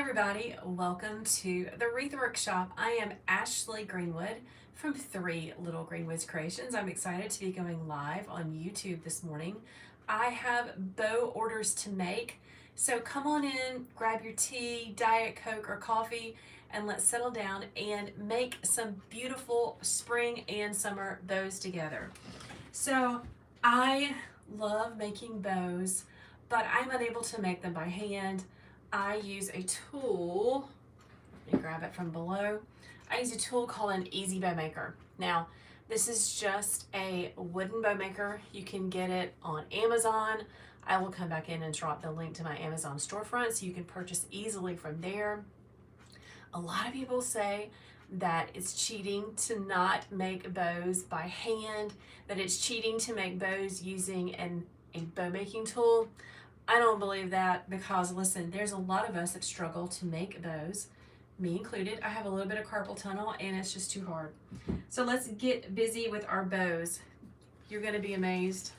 everybody, welcome to the Wreath Workshop. I am Ashley Greenwood from 3 Little Greenwoods Creations. I'm excited to be going live on YouTube this morning. I have bow orders to make, so come on in, grab your tea, Diet Coke, or coffee, and let's settle down and make some beautiful spring and summer bows together. So I love making bows, but I'm unable to make them by hand. I use a tool, let me grab it from below. I use a tool called an Easy Bow Maker. Now, this is just a wooden bow maker. You can get it on Amazon. I will come back in and drop the link to my Amazon storefront so you can purchase easily from there. A lot of people say that it's cheating to not make bows by hand, that it's cheating to make bows using a bow making tool. I don't believe that because listen, there's a lot of us that struggle to make bows, me included. I have a little bit of carpal tunnel and it's just too hard. So let's get busy with our bows. You're gonna be amazed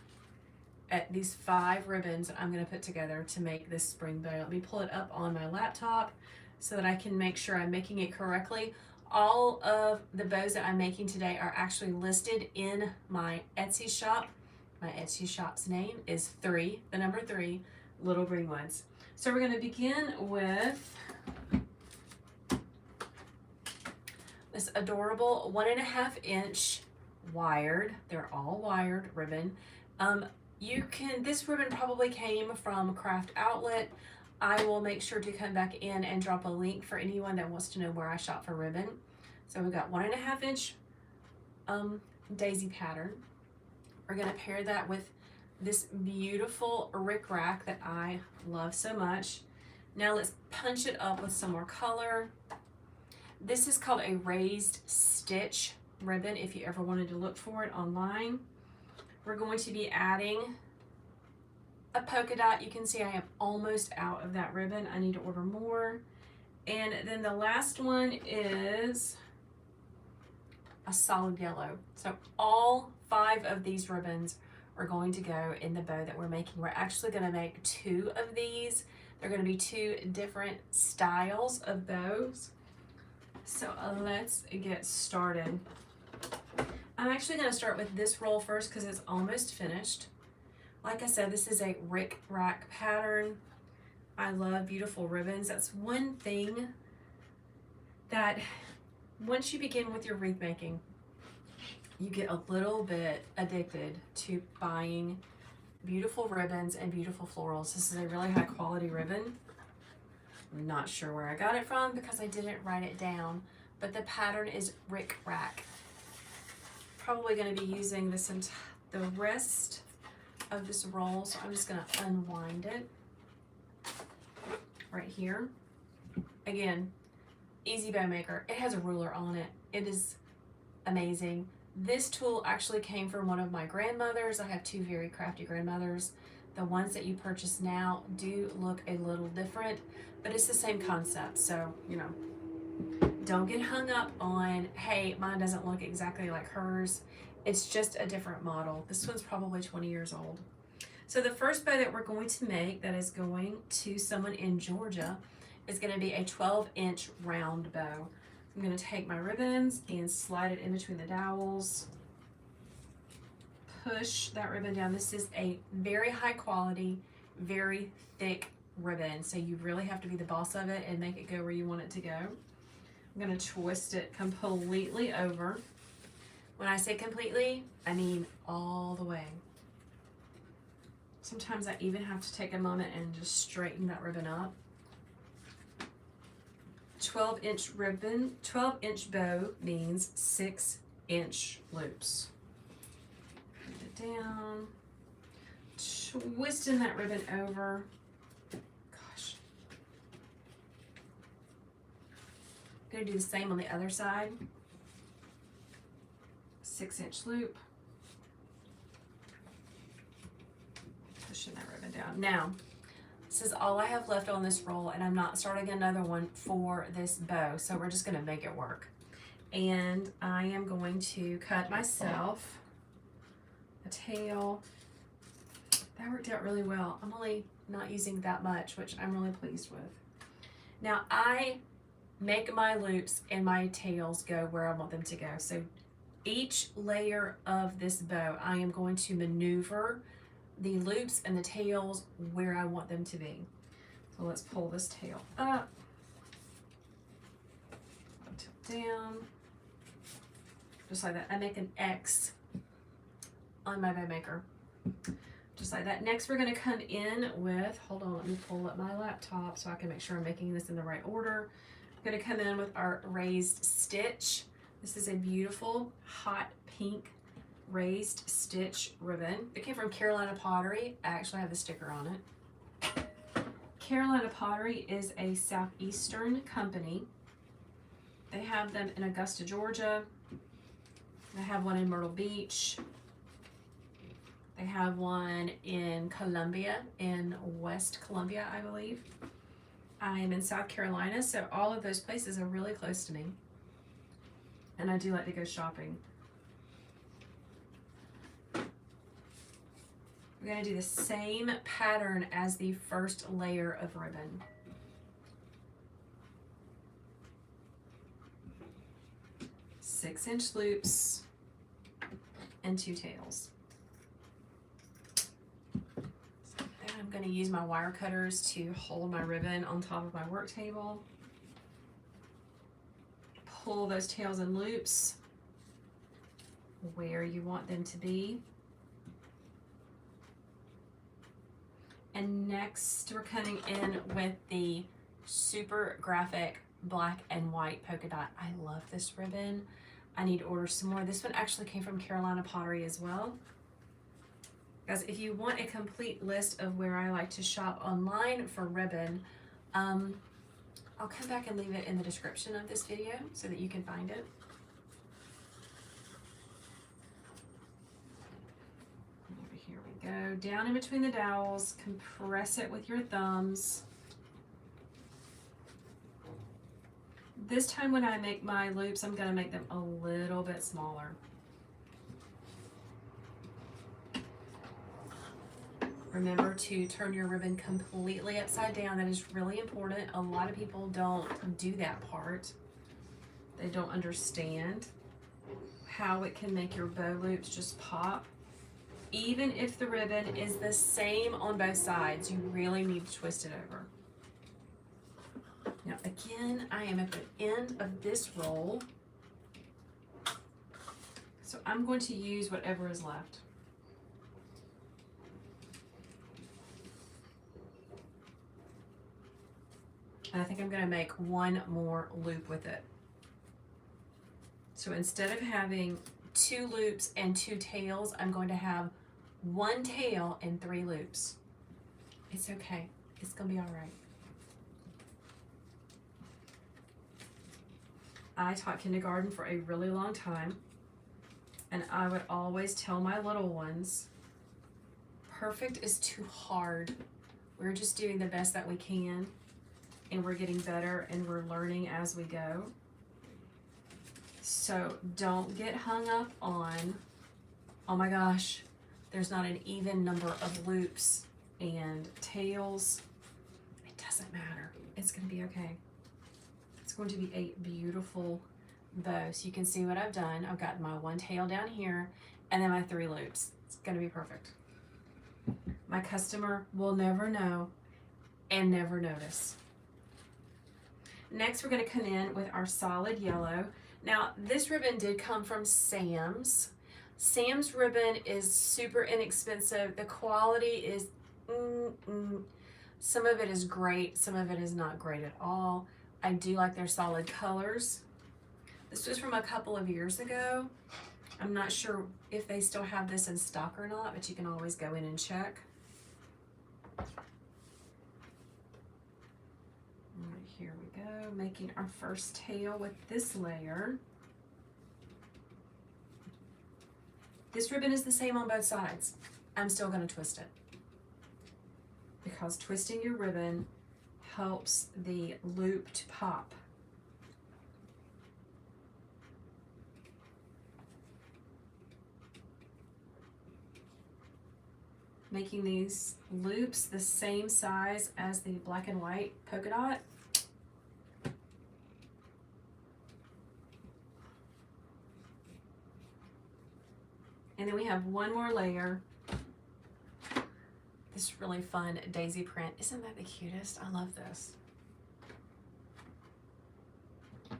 at these 5 ribbons I'm gonna put together to make this spring bow. Let me pull it up on my laptop so that I can make sure I'm making it correctly. All of the bows that I'm making today are actually listed in my Etsy shop. My Etsy shop's name is the number 3, Little Greenwoods. So we're going to begin with this adorable 1.5 inch wired, they're all wired ribbon. This ribbon probably came from Craft Outlet. I will make sure to come back in and drop a link for anyone that wants to know where I shop for ribbon. So we've got 1.5 inch daisy pattern. We're going to pair that with this beautiful rickrack that I love so much. Now let's punch it up with some more color. This is called a raised stitch ribbon if you ever wanted to look for it online. We're going to be adding a polka dot. You can see I am almost out of that ribbon. I need to order more. And then the last one is a solid yellow. So all 5 of these ribbons are going to go in the bow that we're making. We're actually going to make 2 of these. They're going to be 2 different styles of bows. So let's get started. I'm actually going to start with this roll first because it's almost finished. Like I said, this is a rick-rack pattern. I love beautiful ribbons. That's one thing that once you begin with your wreath making, you get a little bit addicted to buying beautiful ribbons and beautiful florals. This is a really high quality ribbon. I'm not sure where I got it from because I didn't write it down, but the pattern is rick-rack. Probably going to be using this the rest of this roll, so I'm just going to unwind it right here. Again, Easy Bow Maker. It has a ruler on it. It is amazing. This tool actually came from one of my grandmothers. I have 2 very crafty grandmothers. The ones that you purchase now do look a little different, but it's the same concept. So, you know, don't get hung up on, hey, mine doesn't look exactly like hers. It's just a different model. This one's probably 20 years old. So the first bow that we're going to make that is going to someone in Georgia is going to be a 12-inch round bow. I'm going to take my ribbons and slide it in between the dowels. Push that ribbon down. This is a very high quality, very thick ribbon, so you really have to be the boss of it and make it go where you want it to go. I'm going to twist it completely over. When I say completely, I mean all the way. Sometimes I even have to take a moment and just straighten that ribbon up. 12-inch ribbon, 12-inch bow means 6-inch loops. Put it down, twisting that ribbon over. Gosh. I'm gonna do the same on the other side. 6-inch loop. Pushing that ribbon down. Now, this is all I have left on this roll, and I'm not starting another one for this bow, so we're just going to make it work. And I am going to cut myself a tail. That worked out really well. I'm only not using that much, which I'm really pleased with. Now I make my loops and my tails go where I want them to go. So each layer of this bow, I am going to maneuver the loops and the tails where I want them to be. So let's pull this tail up, down, just like that. I make an X on my bow maker, just like that. Next, we're going to come in with, hold on, let me pull up my laptop so I can make sure I'm making this in the right order. I'm going to come in with our raised stitch. This is a beautiful hot pink raised stitch ribbon. It came from Carolina Pottery. I actually have the sticker on it. Carolina Pottery is a southeastern company. They have them in Augusta, Georgia. They have one in Myrtle Beach. They have one in Columbia, in West Columbia, I believe. I am in South Carolina, so all of those places are really close to me. And I do like to go shopping. We're going to do the same pattern as the first layer of ribbon. Six-inch loops and 2 tails. Then I'm going to use my wire cutters to hold my ribbon on top of my work table. Pull those tails and loops where you want them to be. And next we're coming in with the super graphic black and white polka dot. I love this ribbon. I need to order some more. This one actually came from Carolina Pottery as well. Guys, if you want a complete list of where I like to shop online for ribbon, I'll come back and leave it in the description of this video so that you can find it. Here we go. Down in between the dowels, compress it with your thumbs. This time when I make my loops, I'm going to make them a little bit smaller. Remember to turn your ribbon completely upside down. That is really important. A lot of people don't do that part. They don't understand how it can make your bow loops just pop. Even if the ribbon is the same on both sides, you really need to twist it over. Now again, I am at the end of this roll, so I'm going to use whatever is left. And I think I'm going to make one more loop with it. So instead of having 2 loops and 2 tails, I'm going to have 1 tail and 3 loops. It's okay. It's going to be all right. I taught kindergarten for a really long time, and I would always tell my little ones, perfect is too hard. We're just doing the best that we can, and we're getting better, and we're learning as we go. So don't get hung up on, oh my gosh, there's not an even number of loops and tails. It doesn't matter. It's going to be okay. It's going to be a beautiful bow. So you can see what I've done. I've got my 1 tail down here and then my 3 loops. It's going to be perfect. My customer will never know and never notice. Next, we're going to come in with our solid yellow. Now, this ribbon did come from Sam's. Sam's ribbon is super inexpensive. The quality is, some of it is great, some of it is not great at all. I do like their solid colors. This was from a couple of years ago. I'm not sure if they still have this in stock or not, but you can always go in and check. Here we go, making our first tail with this layer. This ribbon is the same on both sides. I'm still going to twist it because twisting your ribbon helps the loop to pop. Making these loops the same size as the black and white polka dot. And then we have one more layer. This really fun daisy print. Isn't that the cutest? I love this.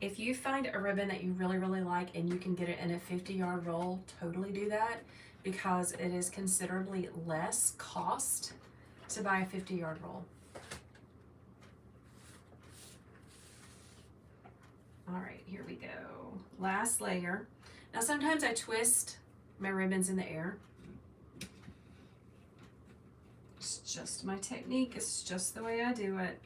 If you find a ribbon that you really, really like and you can get it in a 50-yard roll, totally do that, because it is considerably less cost to buy a 50-yard roll. All right, here we go. Last layer. Now sometimes I twist my ribbons in the air. It's just my technique. It's just the way I do it.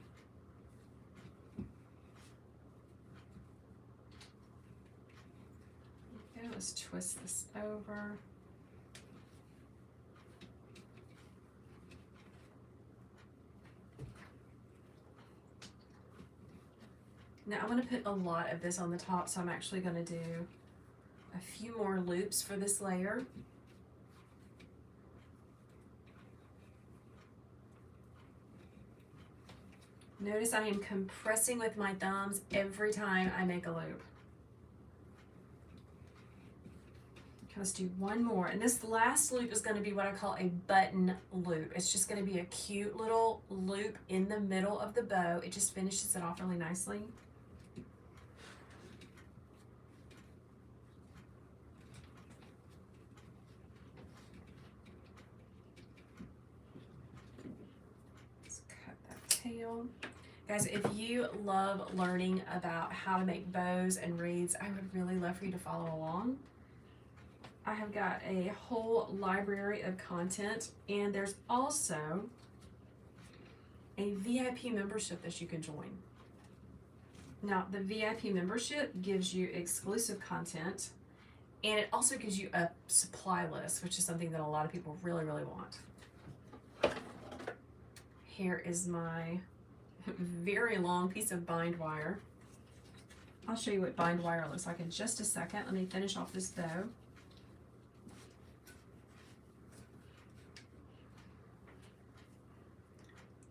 Okay, let's twist this over. Now I'm going to put a lot of this on the top, so I'm actually going to do a few more loops for this layer. Notice I am compressing with my thumbs every time I make a loop. Okay, let's do one more. And this last loop is going to be what I call a button loop. It's just going to be a cute little loop in the middle of the bow. It just finishes it off really nicely. Let's cut that tail. Guys, if you love learning about how to make bows and wreaths, I would really love for you to follow along. I have got a whole library of content, and there's also a VIP membership that you can join. Now, the VIP membership gives you exclusive content, and it also gives you a supply list, which is something that a lot of people really, really want. Here is my very long piece of bind wire. I'll show you what bind wire looks like in just a second. Let me finish off this bow.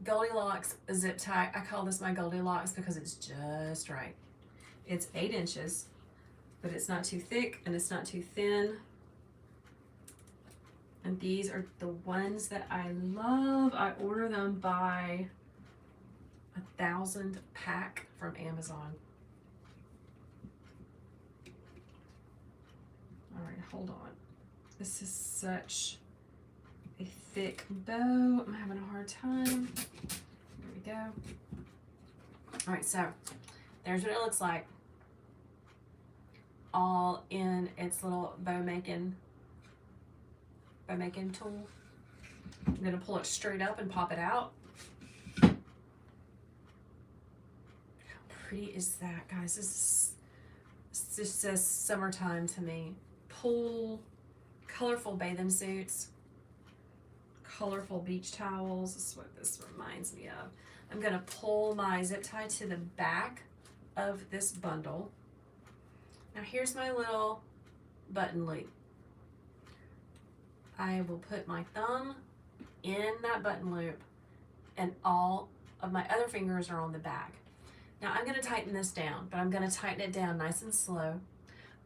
Goldilocks zip tie. I call this my Goldilocks because it's just right. It's 8 inches, but it's not too thick and it's not too thin. And these are the ones that I love. I order them by 1,000 pack from Amazon. All right, hold on. This is such a thick bow. I'm having a hard time. There we go. All right, so there's what it looks like, all in its little bow making tool. I'm gonna pull it straight up and pop it out. How pretty is that, guys? This just says summertime to me. Pool, colorful bathing suits, colorful beach towels. This is what this reminds me of. I'm gonna pull my zip tie to the back of this bundle. Now here's my little button loop. I will put my thumb in that button loop and all of my other fingers are on the back. Now I'm gonna tighten this down, but I'm gonna tighten it down nice and slow.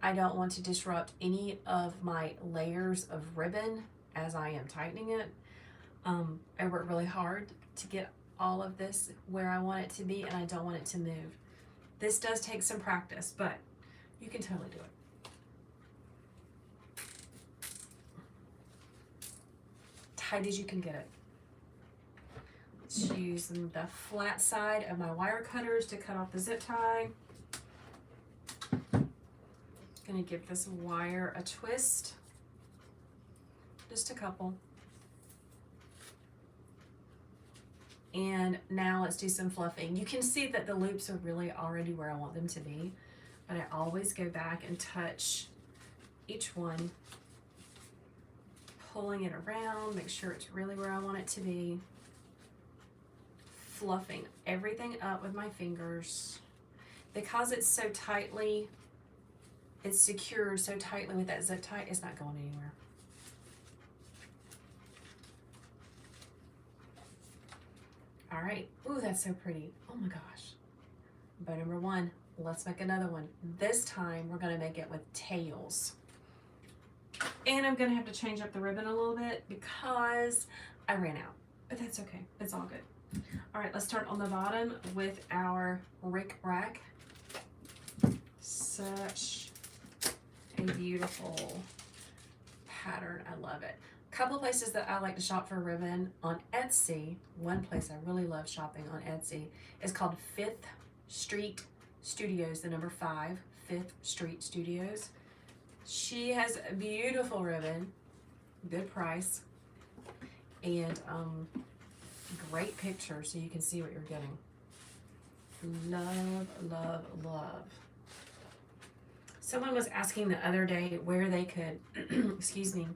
I don't want to disrupt any of my layers of ribbon as I am tightening it. I work really hard to get all of this where I want it to be, and I don't want it to move. This does take some practice, but you can totally do it. Tight as you can get it. Let's use the flat side of my wire cutters to cut off the zip tie. Gonna give this wire a twist, just a couple. And now let's do some fluffing. You can see that the loops are really already where I want them to be, but I always go back and touch each one, pulling it around, make sure it's really where I want it to be. Fluffing everything up with my fingers. Because it's so tightly, it's secured so tightly with that zip tie, it's not going anywhere. All right, ooh, that's so pretty. Oh my gosh. Bow number 1, let's make another one. This time we're gonna make it with tails. And I'm gonna have to change up the ribbon a little bit because I ran out, but that's okay, it's all good. All right, let's start on the bottom with our Rick Rack. Such a beautiful pattern, I love it. Couple places that I like to shop for ribbon on Etsy. One place I really love shopping on Etsy is called 5th Street Studios, the number 5, 5th Street Studios. She has a beautiful ribbon, good price, and great picture so you can see what you're getting. Love, love, love. Someone was asking the other day where they could, excuse me,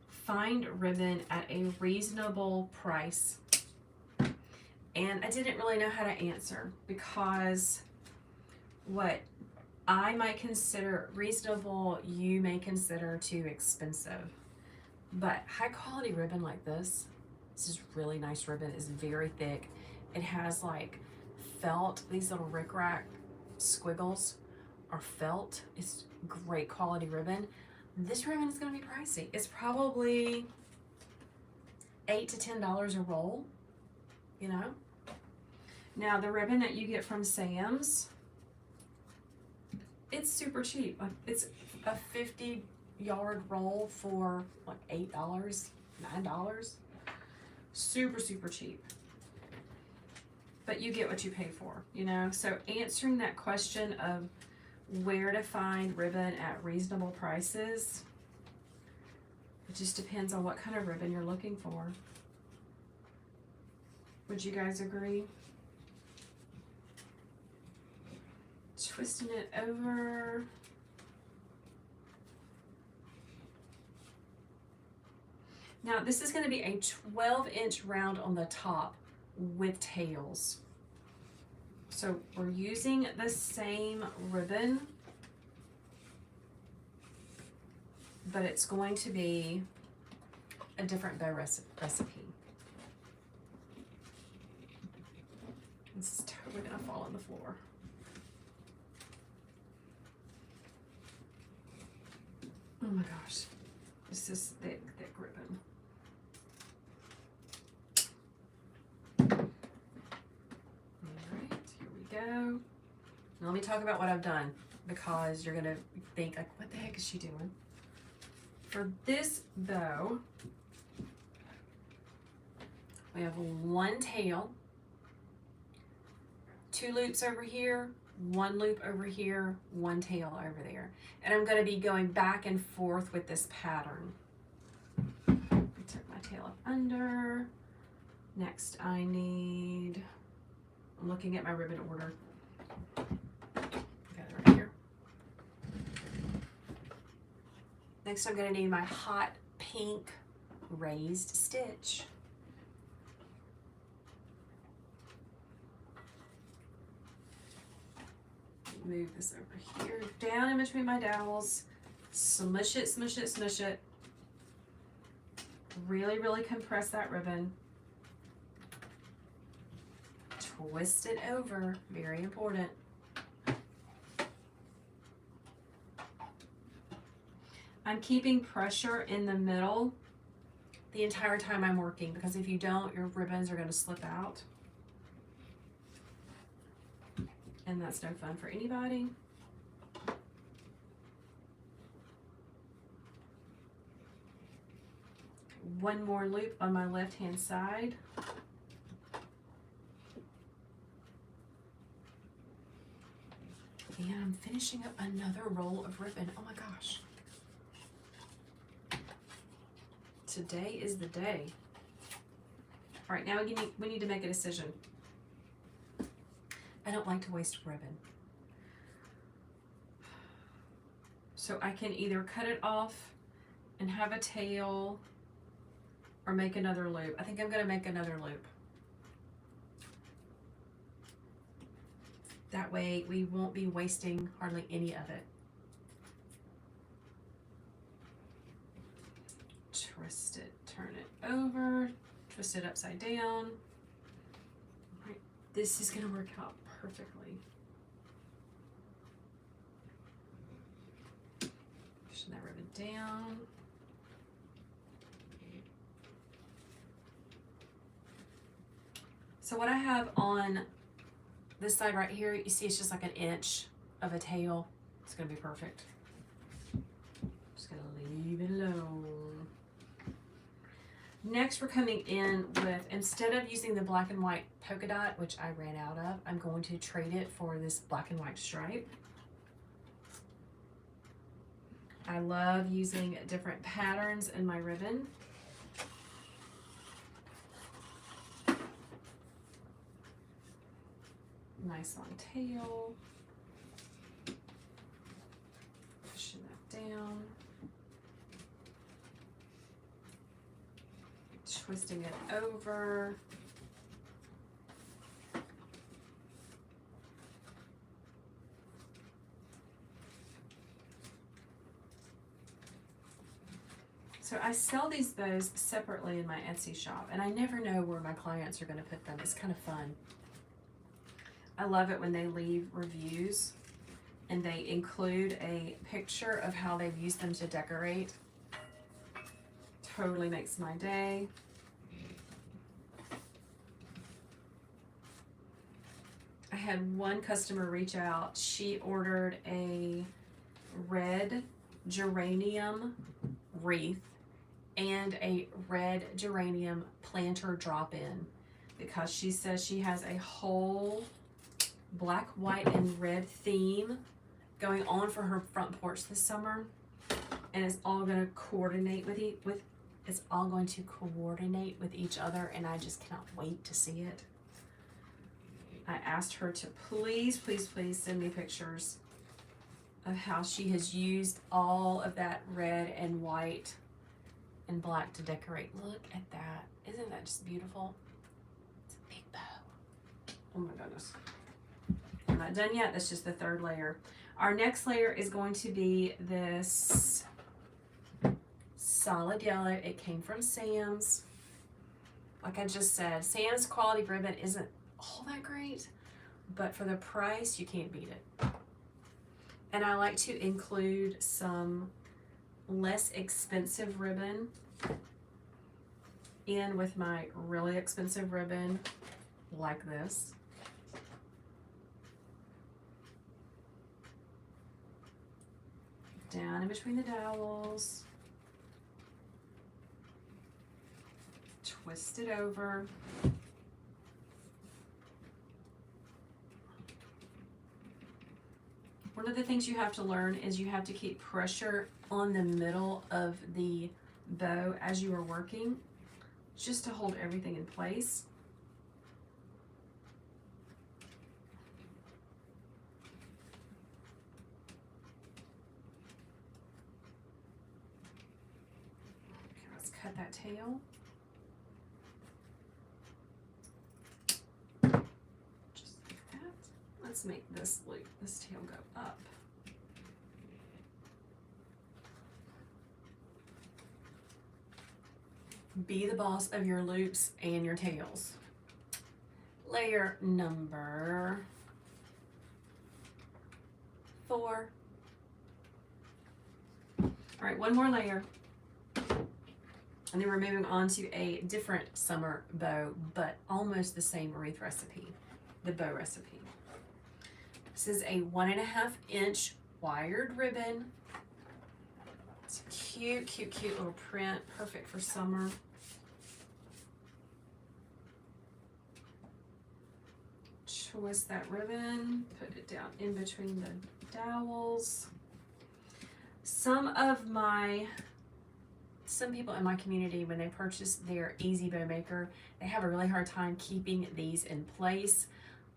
find ribbon at a reasonable price. And I didn't really know how to answer because what I might consider reasonable, you may consider too expensive. But high quality ribbon like this is really nice ribbon, it's very thick. It has like felt, these little rickrack squiggles are felt. It's great quality ribbon. This ribbon is gonna be pricey. It's probably $8 to $10 a roll, you know? Now the ribbon that you get from Sam's, it's super cheap. Like it's a 50-yard roll for like $8, $9. Super, super cheap. But you get what you pay for, you know? So answering that question of where to find ribbon at reasonable prices, it just depends on what kind of ribbon you're looking for. Would you guys agree? Twisting it over. Now this is going to be a 12-inch round on the top with tails. So we're using the same ribbon, but it's going to be a different bow recipe. This is totally gonna fall on the floor. Oh my gosh, this is thick, thick ribbon. Go. Now let me talk about what I've done because you're gonna think like, what the heck is she doing? For this bow, we have one tail, 2 loops over here, 1 loop over here, 1 tail over there. And I'm gonna be going back and forth with this pattern. Tuck my tail up under. Next I need, I'm looking at my ribbon order. Got it right here. Next, I'm going to need my hot pink raised stitch. Move this over here, down in between my dowels. Smush it, smush it, smush it. Really, really compress that ribbon. Twist it over, very important. I'm keeping pressure in the middle the entire time I'm working because if you don't, your ribbons are going to slip out. And that's no fun for anybody. One more loop on my left-hand side. And I'm finishing up another roll of ribbon. Oh my gosh. Today is the day. All right, now we need to make a decision. I don't like to waste ribbon. So I can either cut it off and have a tail or make another loop. I think I'm gonna make another loop. That way we won't be wasting hardly any of it. Twist it, turn it over, twist it upside down. All right, this is gonna work out perfectly. Pushing that ribbon down. So what I have on this side right here, you see it's just like an inch of a tail. It's gonna be perfect. Just gonna leave it alone. Next, we're coming in with, instead of using the black and white polka dot, which I ran out of, I'm going to trade it for this black and white stripe. I love using different patterns in my ribbon. Nice long tail. Pushing that down. Twisting it over. So I sell these bows separately in my Etsy shop, and I never know where my clients are going to put them. It's kind of fun. I love it when they leave reviews and they include a picture of how they've used them to decorate. Totally makes my day. I had one customer reach out. She ordered a red geranium wreath and a red geranium planter drop-in because she says she has a whole black, white, and red theme going on for her front porch this summer, and it's all going to coordinate with it's all going to coordinate with each other, and I just cannot wait to see it. I asked her to please send me pictures of how she has used all of that red and white and black to decorate. Look at that. Isn't that just beautiful? It's a big bow. Oh my goodness. I'm not done yet. That's just the third layer. Our next layer is going to be this solid yellow. It came from Sam's. Like I just said, Sam's quality ribbon isn't all that great, but for the price, you can't beat it. And I like to include some less expensive ribbon in with my really expensive ribbon, like this. Down in between the dowels. Twist it over. One of the things you have to learn is you have to keep pressure on the middle of the bow as you are working, just to hold everything in place. Okay, let's cut that tail. Just like that. Let's make this tail go up. Be the boss of your loops and your tails. Layer number 4. All right, one more layer. And then we're moving on to a different summer bow, but almost the same wreath recipe, the bow recipe. This is a 1.5 inch wired ribbon. It's a cute, cute, cute little print, perfect for summer. Twist that ribbon, put it down in between the dowels. Some people in my community, when they purchase their Easy Bow Maker, they have a really hard time keeping these in place.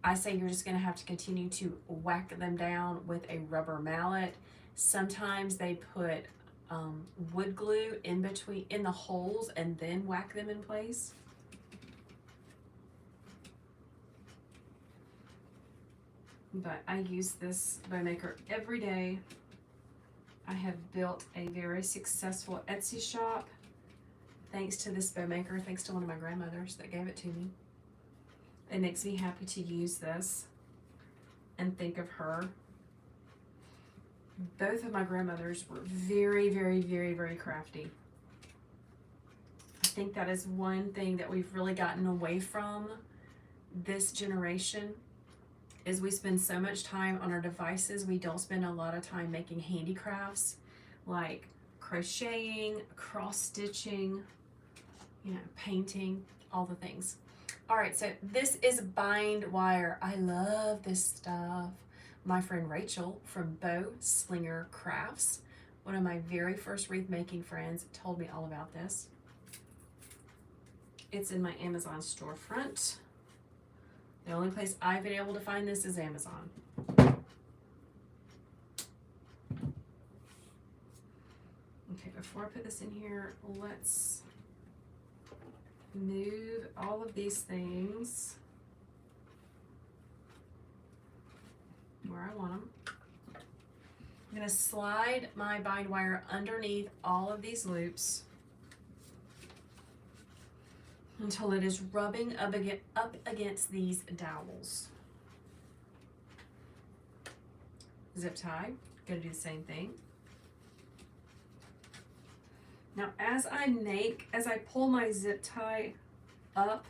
I say you're just going to have to continue to whack them down with a rubber mallet. Sometimes they put wood glue in the holes and then whack them in place. But I use this bow maker every day. I have built a very successful Etsy shop thanks to this bow maker, thanks to one of my grandmothers that gave it to me. It makes me happy to use this and think of her. Both of my grandmothers were very, very, very, very crafty. I think that is one thing that we've really gotten away from this generation is we spend so much time on our devices, we don't spend a lot of time making handicrafts like crocheting, cross stitching, you know, painting, all the things. All right, so this is bind wire. I love this stuff. My friend Rachel from Bow Slinger Crafts, one of my very first wreath making friends, told me all about this. It's in my Amazon storefront. The only place I've been able to find this is Amazon. Okay, before I put this in here, let's move all of these things where I want them. I'm going to slide my bind wire underneath all of these loops until it is rubbing up against these dowels. Zip tie, going to do the same thing. Now as I pull my zip tie up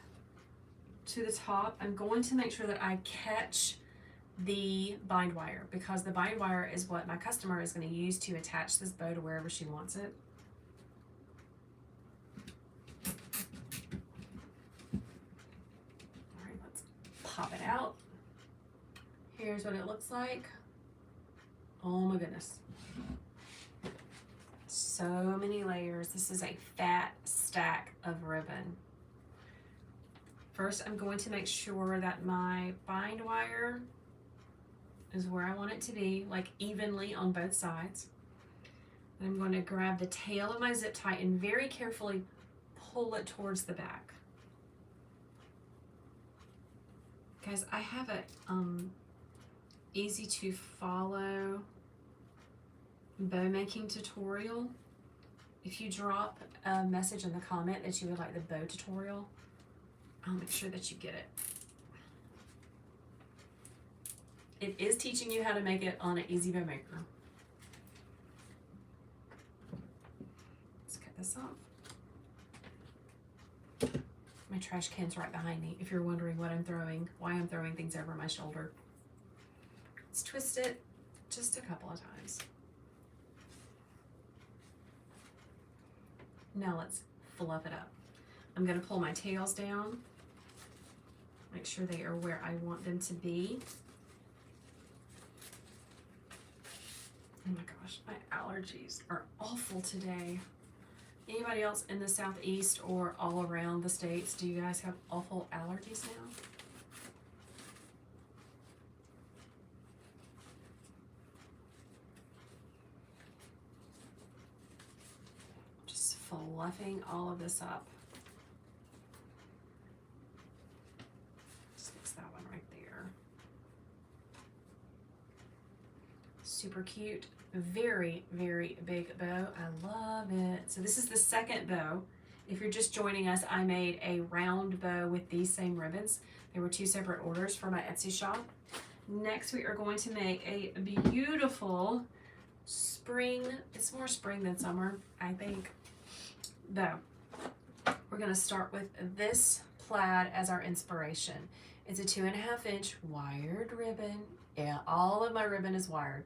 to the top, I'm going to make sure that I catch the bind wire, because the bind wire is what my customer is going to use to attach this bow to wherever she wants it. All right, let's pop it out. Here's what it looks like. Oh my goodness. So many layers. This is a fat stack of ribbon. First, I'm going to make sure that my bind wire is where I want it to be, like evenly on both sides. And I'm going to grab the tail of my zip tie and very carefully pull it towards the back. Guys, I have a easy to follow bow making tutorial. If you drop a message in the comment that you would like the bow tutorial, I'll make sure that you get it. It is teaching you how to make it on an Easy Bow Maker. Let's cut this off. My trash can's right behind me, if you're wondering what I'm throwing, why I'm throwing things over my shoulder. Let's twist it just a couple of times. Now let's fluff it up. I'm going to pull my tails down, make sure they are where I want them to be. Oh my gosh, my allergies are awful today. Anybody else in the Southeast or all around the States, do you guys have awful allergies now? Just fluffing all of this up. Just fix that one right there. Super cute. Very, very big bow. I love it. So this is the second bow. If you're just joining us, I made a round bow with these same ribbons. There were two separate orders for my Etsy shop. Next, we are going to make a beautiful spring. It's more spring than summer, I think. Bow. We're going to start with this plaid as our inspiration. It's a 2.5 inch wired ribbon. Yeah, all of my ribbon is wired.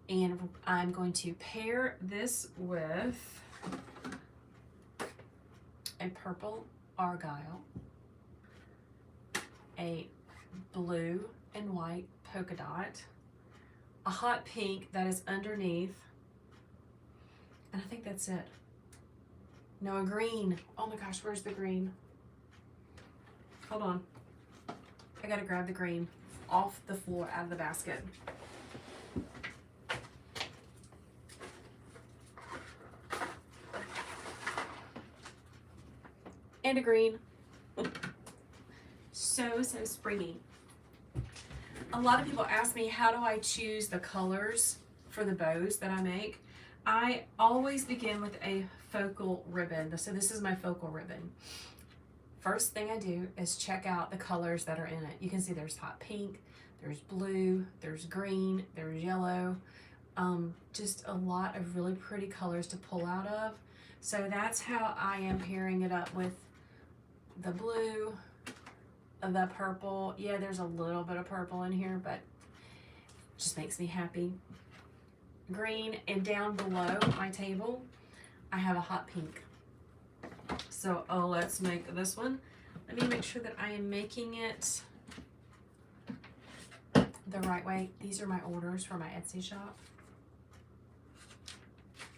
And I'm going to pair this with a purple argyle, a blue and white polka dot, a hot pink that is underneath, and I think that's it. No, a green. Oh my gosh, where's the green? Hold on. I gotta grab the green off the floor out of the basket. And a green. So springy. A lot of people ask me, how do I choose the colors for the bows that I make? I always begin with a focal ribbon. So this is my focal ribbon. First thing I do is check out the colors that are in it. You can see there's hot pink, there's blue, there's green, there's yellow. Just a lot of really pretty colors to pull out of. So that's how I am pairing it up with the blue, the purple. Yeah, there's a little bit of purple in here, but it just makes me happy. Green, and down below my table, I have a hot pink. So, let's make this one. Let me make sure that I am making it the right way. These are my orders for my Etsy shop.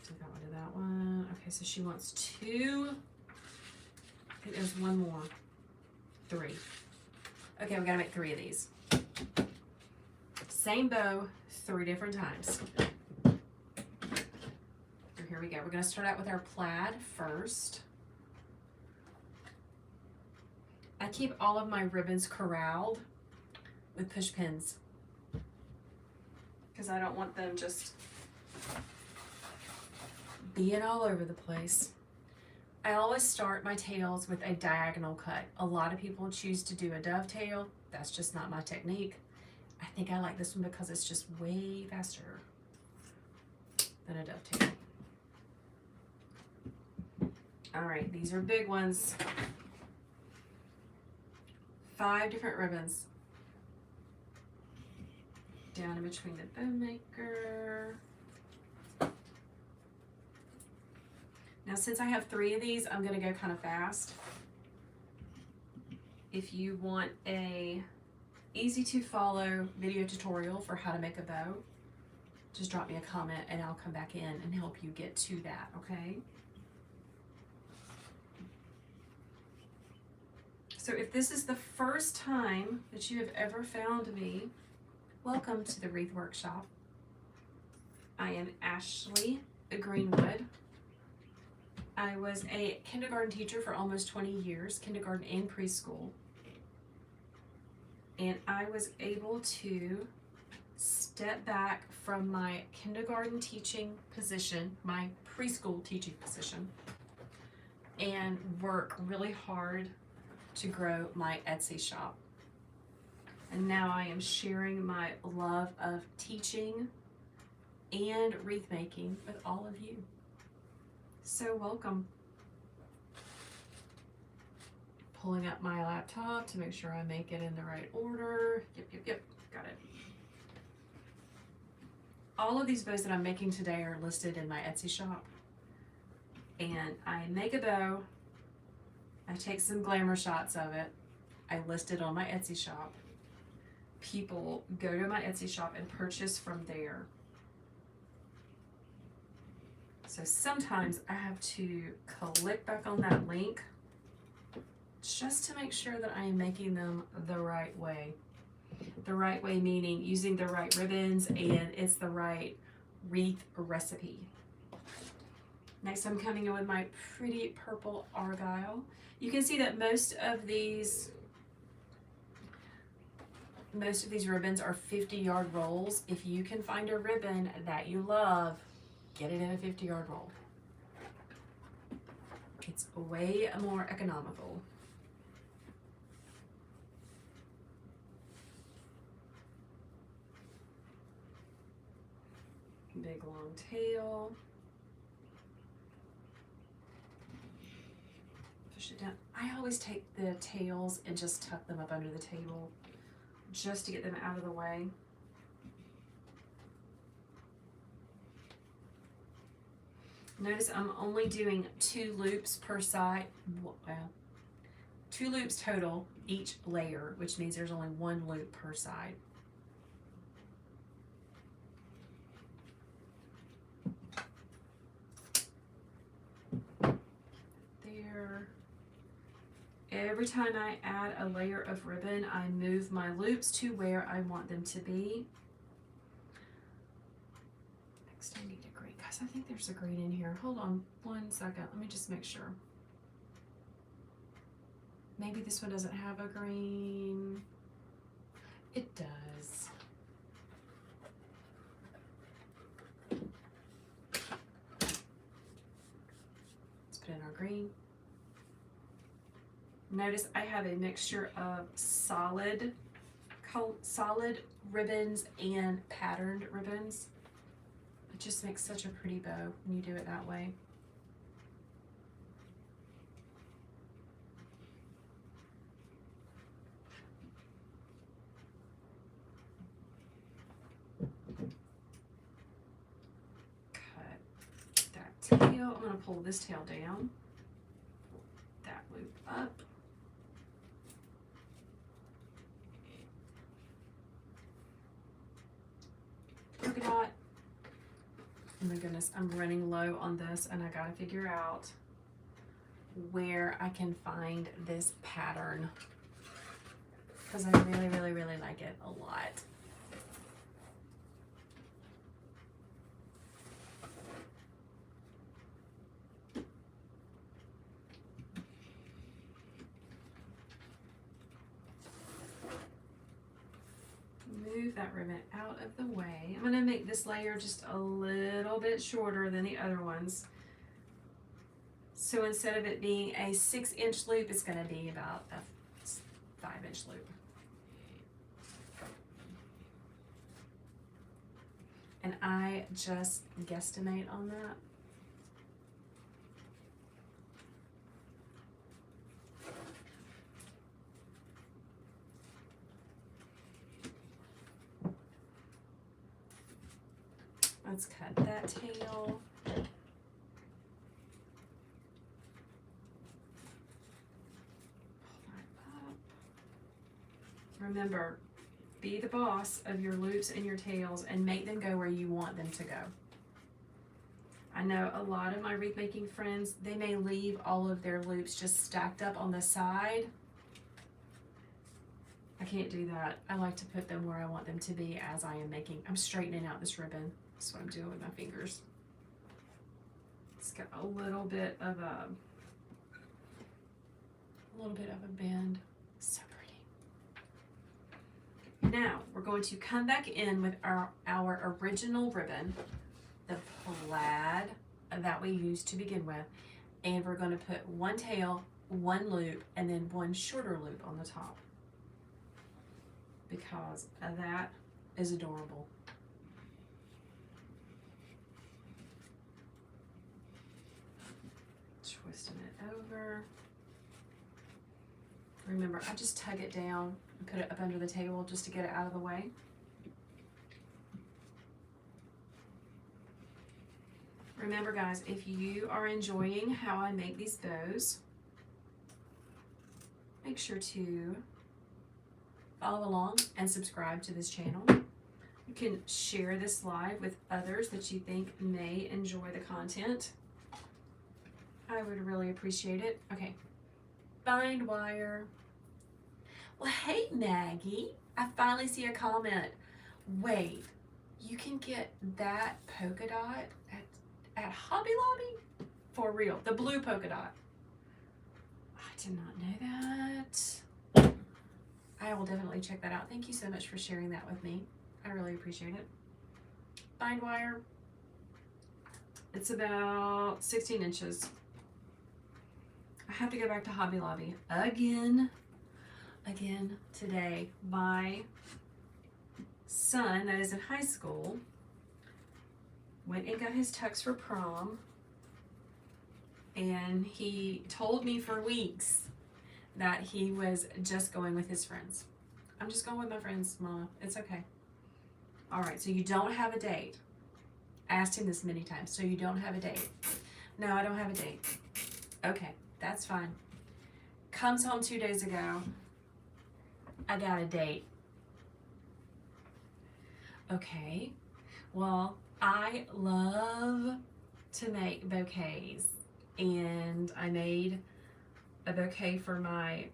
So that one to that one. Okay, so she wants 2. I think there's one more. 3. Okay, we gotta make 3 of these. Same bow, 3 different times. So here we go. We're gonna start out with our plaid first. I keep all of my ribbons corralled with push pins because I don't want them just being all over the place. I always start my tails with a diagonal cut. A lot of people choose to do a dovetail. That's just not my technique. I think I like this one because it's just way faster than a dovetail. All right, these are big ones. 5 different ribbons. Down in between the bow maker. Now, since I have 3 of these, I'm gonna go kind of fast. If you want a easy to follow video tutorial for how to make a bow, just drop me a comment and I'll come back in and help you get to that, okay? So if this is the first time that you have ever found me, welcome to the Wreath Workshop. I am Ashley Greenwood. I was a kindergarten teacher for almost 20 years, kindergarten and preschool. And I was able to step back from my kindergarten teaching position, my preschool teaching position, and work really hard to grow my Etsy shop. And now I am sharing my love of teaching and wreath making with all of you. So welcome. Pulling up my laptop to make sure I make it in the right order. Yep, got it. All of these bows that I'm making today are listed in my Etsy shop. And I make a bow, I take some glamour shots of it, I list it on my Etsy shop. People go to my Etsy shop and purchase from there. So sometimes I have to click back on that link just to make sure that I am making them the right way. The right way meaning using the right ribbons and it's the right wreath recipe. Next I'm coming in with my pretty purple argyle. You can see that most of these ribbons are 50-yard rolls. If you can find a ribbon that you love, get it in a 50-yard roll. It's way more economical. Big long tail. Push it down. I always take the tails and just tuck them up under the table just to get them out of the way. Notice I'm only doing 2 loops per side, well, 2 loops total each layer, which means there's only 1 loop per side. There. Every time I add a layer of ribbon, I move my loops to where I want them to be. Next I need a green, guys, I think there's a green in here. Hold on 1 second, let me just make sure. Maybe this one doesn't have a green. It does. Let's put in our green. Notice I have a mixture of solid ribbons and patterned ribbons. It just makes such a pretty bow when you do it that way. tail. I'm going to pull this tail down, that loop up. Polka dot. Oh my goodness, I'm running low on this and I gotta figure out where I can find this pattern because I really, really, really like it a lot. Move that ribbon out of the way. I'm gonna make this layer just a little bit shorter than the other ones. So instead of it being a 6-inch loop, it's gonna be about a 5-inch loop. And I just guesstimate on that. Let's cut that tail. Pull that up. Remember, be the boss of your loops and your tails and make them go where you want them to go. I know a lot of my wreath making friends, they may leave all of their loops just stacked up on the side. I can't do that. I like to put them where I want them to be as I am making. I'm straightening out this ribbon. That's what I'm doing with my fingers. It's got a little bit of a bend. So pretty. Now we're going to come back in with our original ribbon, the plaid that we used to begin with, and we're going to put one tail, one loop, and then one shorter loop on the top because that is adorable. Twisting it over. Remember, I just tug it down and put it up under the table just to get it out of the way. Remember guys, if you are enjoying how I make these bows, make sure to follow along and subscribe to this channel. You can share this live with others that you think may enjoy the content. I would really appreciate it. Okay, bind wire. Well, hey Maggie, I finally see a comment. Wait, you can get that polka dot at Hobby Lobby? For real, the blue polka dot. I did not know that. I will definitely check that out. Thank you so much for sharing that with me. I really appreciate it. Bind wire. It's about 16 inches. I have to go back to Hobby Lobby again today. My son that is in high school went and got his tux for prom, and he told me for weeks that he was just going with his friends. I'm just going with my friends, Mama. It's okay. All right, so you don't have a date. I asked him this many times. So you don't have a date? No, I don't have a date. Okay, that's fine. Comes home 2 days ago. I got a date. Okay, well, I love to make bouquets, and I made a bouquet for my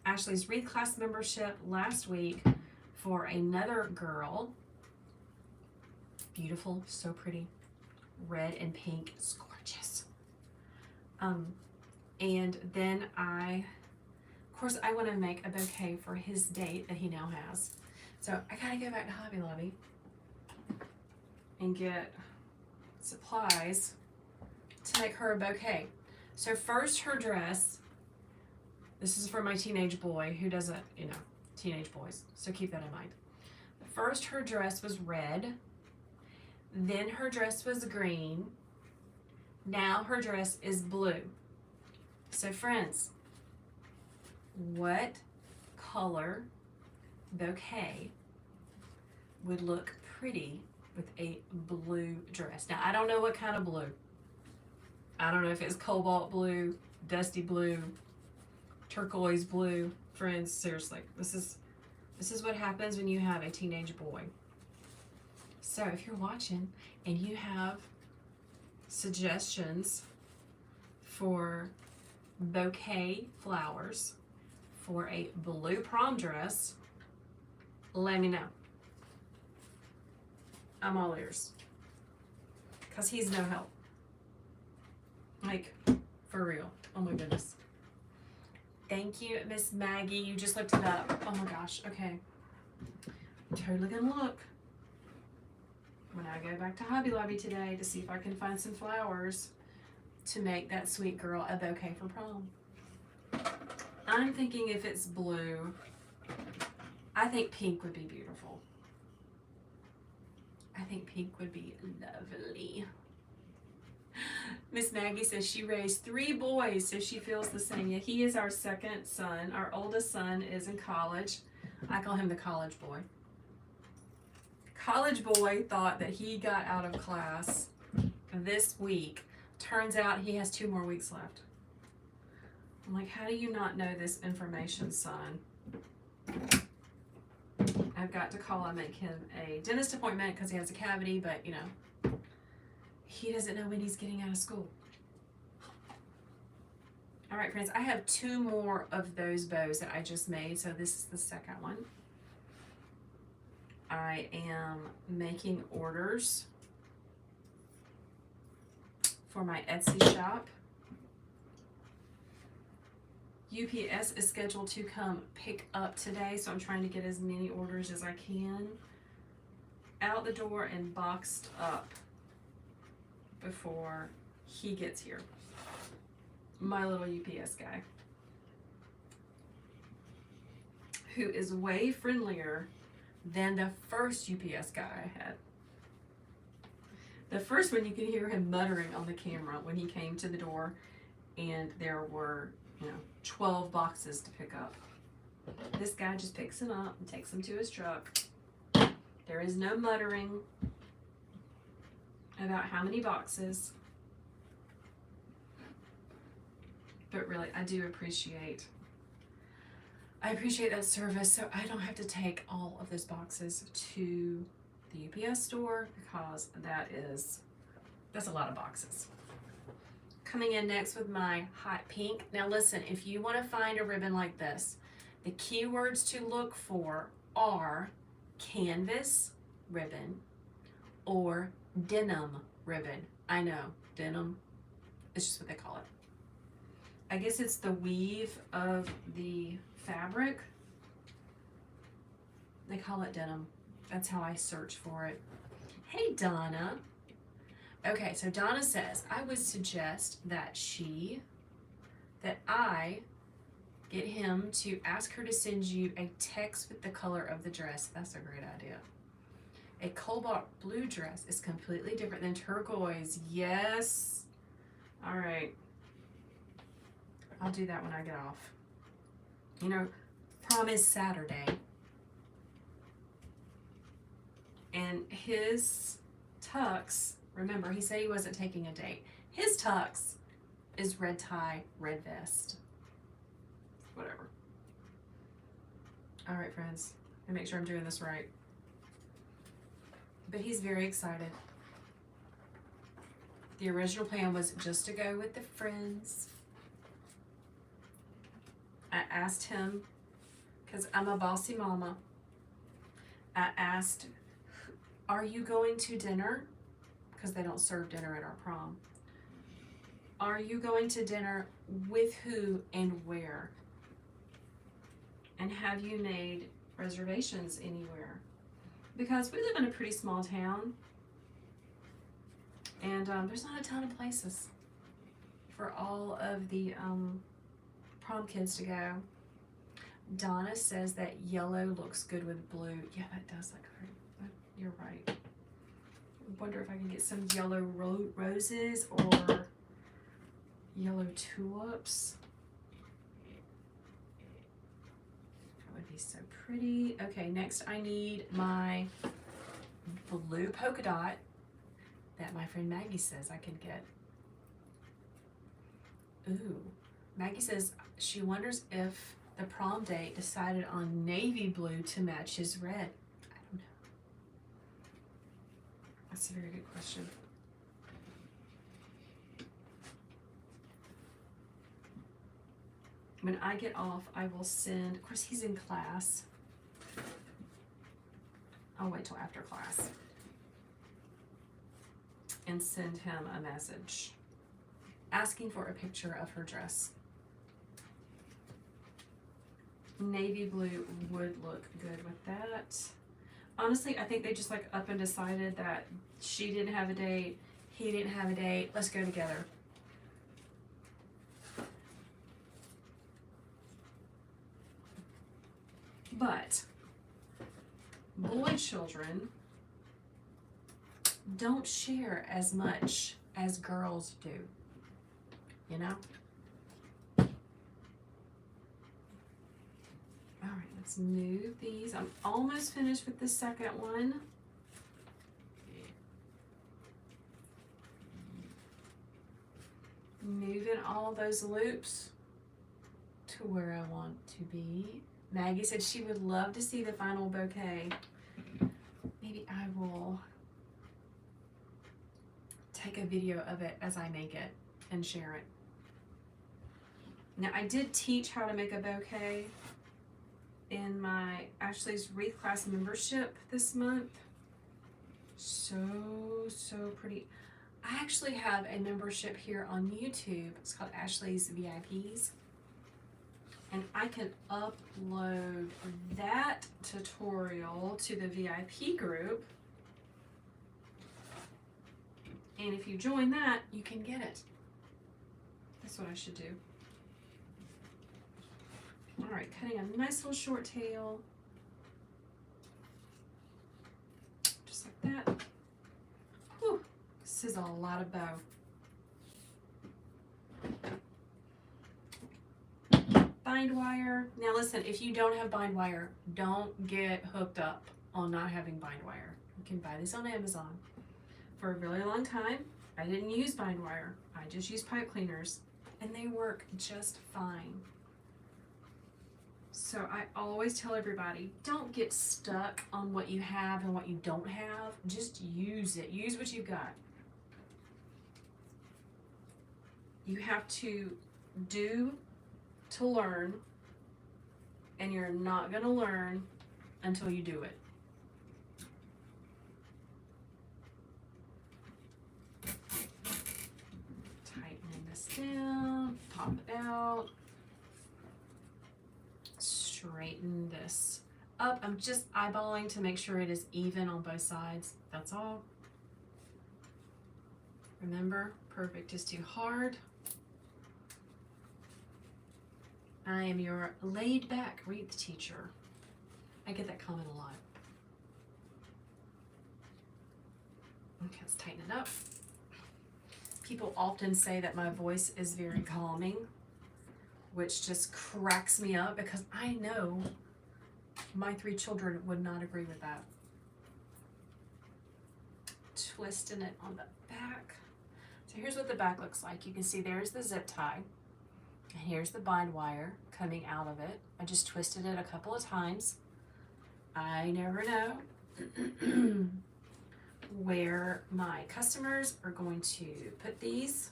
Ashley's Wreath class membership last week for another girl. Beautiful, so pretty. Red and pink, it's gorgeous. And then of course, I want to make a bouquet for his date that he now has. So I gotta go back to Hobby Lobby and get supplies to make her a bouquet. So first, her dress. This is for my teenage boy who doesn't, teenage boys. So keep that in mind. First, her dress was red. Then her dress was green. Now her dress is blue. So friends, what color bouquet would look pretty with a blue dress? Now, I don't know what kind of blue. I don't know if it's cobalt blue, dusty blue, turquoise blue. Friends, seriously, this is what happens when you have a teenage boy. So if you're watching and you have suggestions for bouquet flowers for a blue prom dress, let me know. I'm all ears. Because he's no help. Like, for real. Oh my goodness. Thank you, Miss Maggie. You just looked it up. Oh my gosh. Okay. Totally gonna look when I go back to Hobby Lobby today to see if I can find some flowers to make that sweet girl a bouquet for prom. I'm thinking if it's blue, I think pink would be beautiful. I think pink would be lovely. Miss Maggie says she raised 3 boys, so she feels the same. Yeah, he is our second son. Our oldest son is in college. I call him the college boy. College boy thought that he got out of class this week. Turns out he has 2 more weeks left. I'm like, how do you not know this information, son? I've got to call and make him a dentist appointment because he has a cavity, but you know, he doesn't know when he's getting out of school. All right, friends, I have 2 more of those bows that I just made, so this is the second one. I am making orders for my Etsy shop. UPS is scheduled to come pick up today, so I'm trying to get as many orders as I can out the door and boxed up before he gets here. My little UPS guy, who is way friendlier than the first UPS guy I had. The first one, you could hear him muttering on the camera when he came to the door, and there were, 12 boxes to pick up. This guy just picks them up and takes them to his truck. There is no muttering about how many boxes. But really, I appreciate that service, so I don't have to take all of those boxes to the UPS store because that's a lot of boxes. Coming in next with my hot pink. Now listen, if you want to find a ribbon like this, the keywords to look for are canvas ribbon or denim ribbon. I know, denim, it's just what they call it. I guess it's the weave of the fabric. They call it denim. That's how I search for it. Hey, Donna. Okay, so Donna says, I would suggest that I get him to ask her to send you a text with the color of the dress. That's a great idea. A cobalt blue dress is completely different than turquoise. Yes. All right. I'll do that when I get off. Prom is Saturday. And his tux, remember, he said he wasn't taking a date. His tux is red tie, red vest. Whatever. All right, friends. Let me make sure I'm doing this right. But he's very excited. The original plan was just to go with the friends. I asked him, because I'm a bossy mama, I asked, are you going to dinner? Because they don't serve dinner at our prom. Are you going to dinner with who and where? And have you made reservations anywhere? Because we live in a pretty small town, and there's not a ton of places for all of the prom kids to go. Donna says that yellow looks good with blue. Yeah, that does look great. You're right. I wonder if I can get some yellow roses or yellow tulips. That would be so pretty. Okay, next I need my blue polka dot that my friend Maggie says I can get. Ooh, Maggie says she wonders if the prom date decided on navy blue to match his red. I don't know. That's a very good question. When I get off, I will send, of course he's in class. I'll wait till after class and send him a message asking for a picture of her dress. Navy blue would look good with that. Honestly, I think they just like up and decided that she didn't have a date, he didn't have a date, let's go together. But boy children don't share as much as girls do, you know? All right, let's move these. I'm almost finished with the second one. Moving all those loops to where I want to be. Maggie said she would love to see the final bouquet. Maybe I will take a video of it as I make it and share it. Now I did teach how to make a bouquet in my Ashley's Wreath class membership this month. So pretty. I actually have a membership here on YouTube. It's called Ashley's VIPs. And I can upload that tutorial to the VIP group. And if you join that, you can get it. That's what I should do. All right, cutting a nice little short tail. Just like that. Whew, this is a lot of bow. Bind wire. Now listen, if you don't have bind wire, don't get hooked up on not having bind wire. You can buy these on Amazon. For a really long time, I didn't use bind wire. I just used pipe cleaners and they work just fine. So I always tell everybody, don't get stuck on what you have and what you don't have. Just use it. Use what you've got. You have to do to learn, and you're not going to learn until you do it. Tightening this down, pop it out, straighten this up. I'm just eyeballing to make sure it is even on both sides. That's all. Remember, perfect is too hard. I am your laid back wreath teacher. I get that comment a lot. Okay, let's tighten it up. People often say that my voice is very calming, which just cracks me up because I know my 3 children would not agree with that. Twisting it on the back. So here's what the back looks like. You can see there's the zip tie. And here's the bind wire coming out of it. I just twisted it a couple of times. I never know where my customers are going to put these.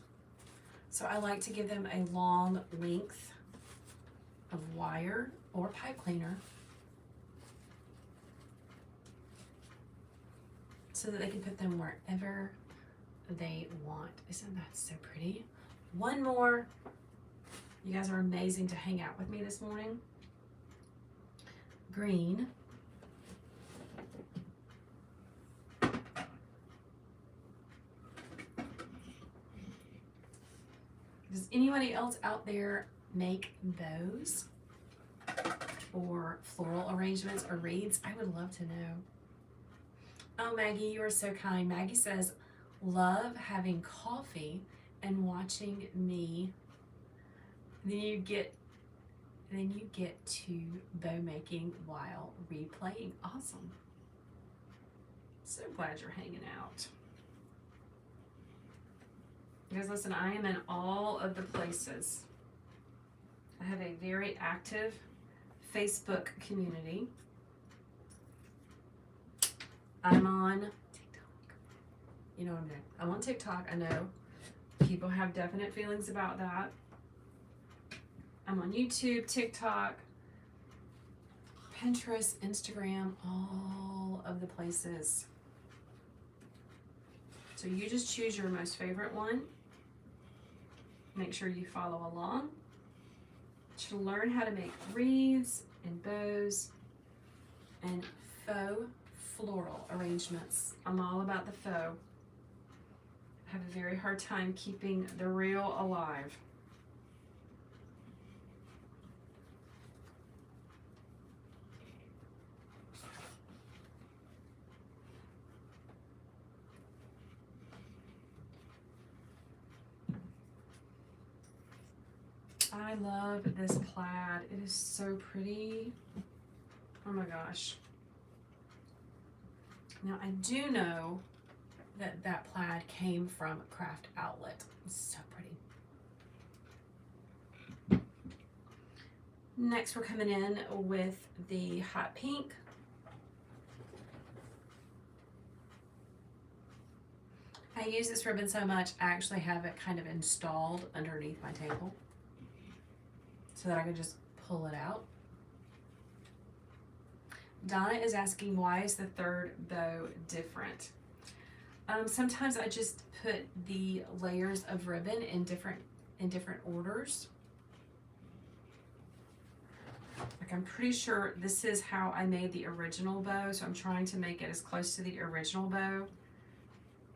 So I like to give them a long length of wire or pipe cleaner so that they can put them wherever they want. Isn't that so pretty? One more. You guys are amazing to hang out with me this morning. Green. Does anybody else out there make bows or floral arrangements or wreaths? I would love to know. Oh, Maggie, you are so kind. Maggie says, love having coffee and watching me. Then you get to bow making while replaying. Awesome. So glad you're hanging out. Because listen, I am in all of the places. I have a very active Facebook community. I'm on TikTok. You know what I'm doing. I'm on TikTok. I know people have definite feelings about that. I'm on YouTube, TikTok, Pinterest, Instagram, all of the places. So you just choose your most favorite one. Make sure you follow along to learn how to make wreaths and bows and faux floral arrangements. I'm all about the faux. I have a very hard time keeping the real alive. I love this plaid. It is so pretty. Oh my gosh. Now I do know that that plaid came from Craft Outlet. It's so pretty. Next we're coming in with the hot pink. I use this ribbon so much, I actually have it kind of installed underneath my table so that I can just pull it out. Donna is asking, why is the third bow different? Sometimes I just put the layers of ribbon in different orders. Like, I'm pretty sure this is how I made the original bow, so I'm trying to make it as close to the original bow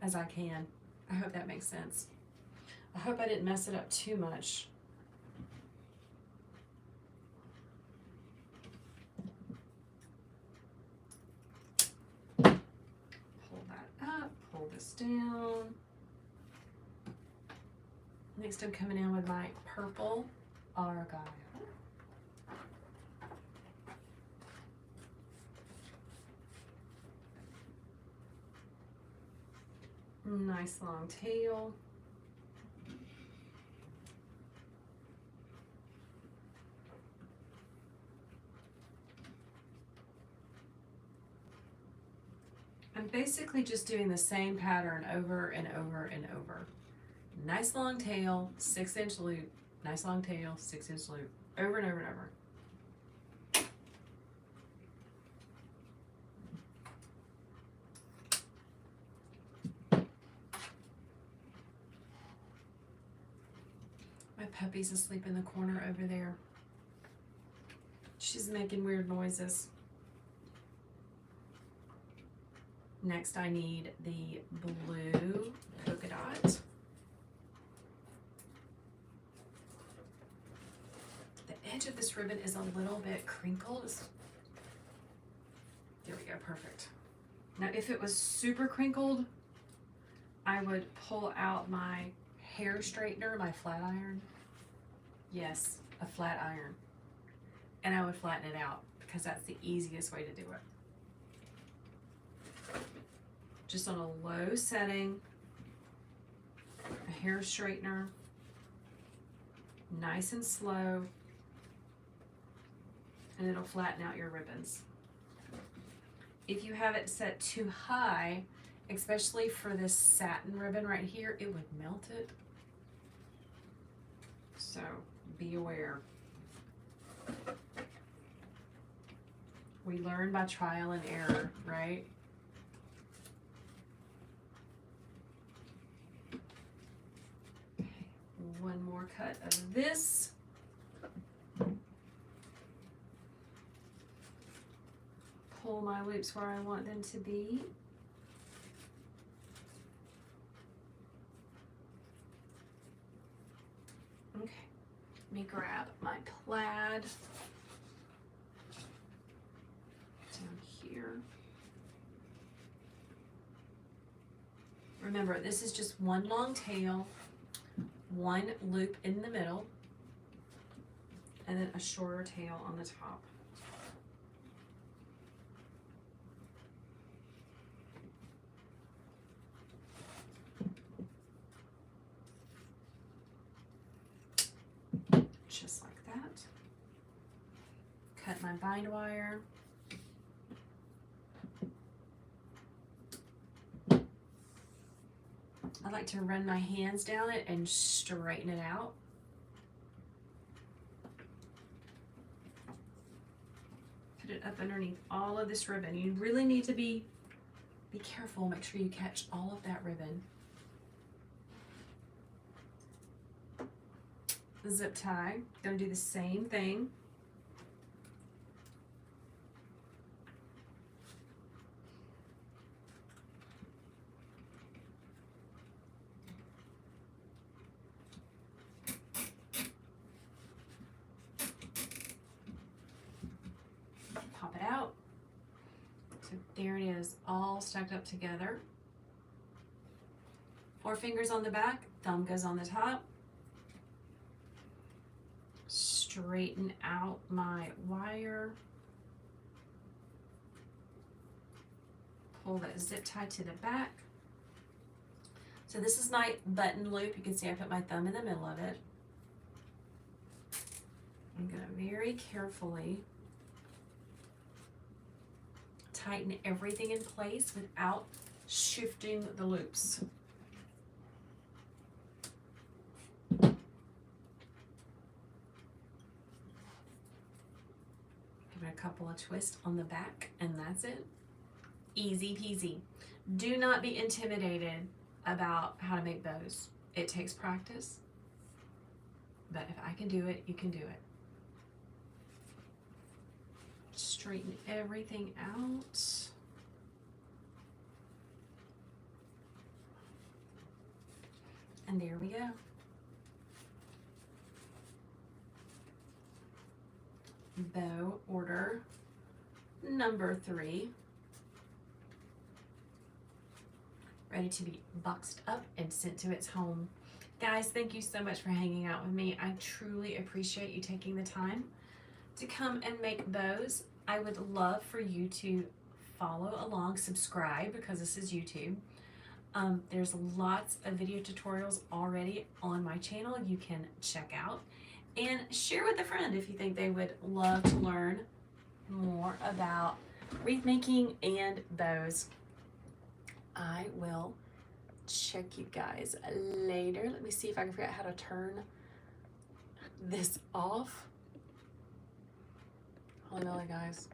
as I can. I hope that makes sense. I hope I didn't mess it up too much. Pull that up, pull this down. Next I'm coming in with my purple argyle. Nice long tail. I'm basically just doing the same pattern over and over and over. Nice long tail, 6-inch loop, nice long tail, 6-inch loop, over and over and over. My puppy's asleep in the corner over there. She's making weird noises. Next I need the blue polka dot. The edge of this ribbon is a little bit crinkled. There we go, perfect. Now if it was super crinkled, I would pull out my hair straightener, my flat iron. Yes, a flat iron. And I would flatten it out because that's the easiest way to do it. Just on a low setting, a hair straightener, nice and slow, and it'll flatten out your ribbons. If you have it set too high, especially for this satin ribbon right here, it would melt it. So be aware. We learn by trial and error, right? Okay, one more cut of this. Pull my loops where I want them to be. Okay, let me grab my plaid down here. Remember, this is just one long tail, one loop in the middle, and then a shorter tail on the top. my bind wire. I like to run my hands down it and straighten it out. Put it up underneath all of this ribbon. You really need to be careful. Make sure you catch all of that ribbon. The zip tie, gonna do the same thing. Pop it out. So there it is, all stacked up together. 4 fingers on the back, thumb goes on the top. Straighten out my wire. Pull that zip tie to the back. So this is my button loop. You can see I put my thumb in the middle of it. I'm gonna very carefully tighten everything in place without shifting the loops. Give it a couple of twists on the back, and that's it. Easy peasy. Do not be intimidated about how to make bows. It takes practice, but if I can do it, you can do it. Straighten everything out. And there we go. Bow order number 3. Ready to be boxed up and sent to its home. Guys, thank you so much for hanging out with me. I truly appreciate you taking the time to come and make bows. I would love for you to follow along, subscribe, because this is YouTube. There's lots of video tutorials already on my channel you can check out, and share with a friend if you think they would love to learn more about wreath making and bows. I will check you guys later. Let me see if I can figure out how to turn this off. Holy moly, guys.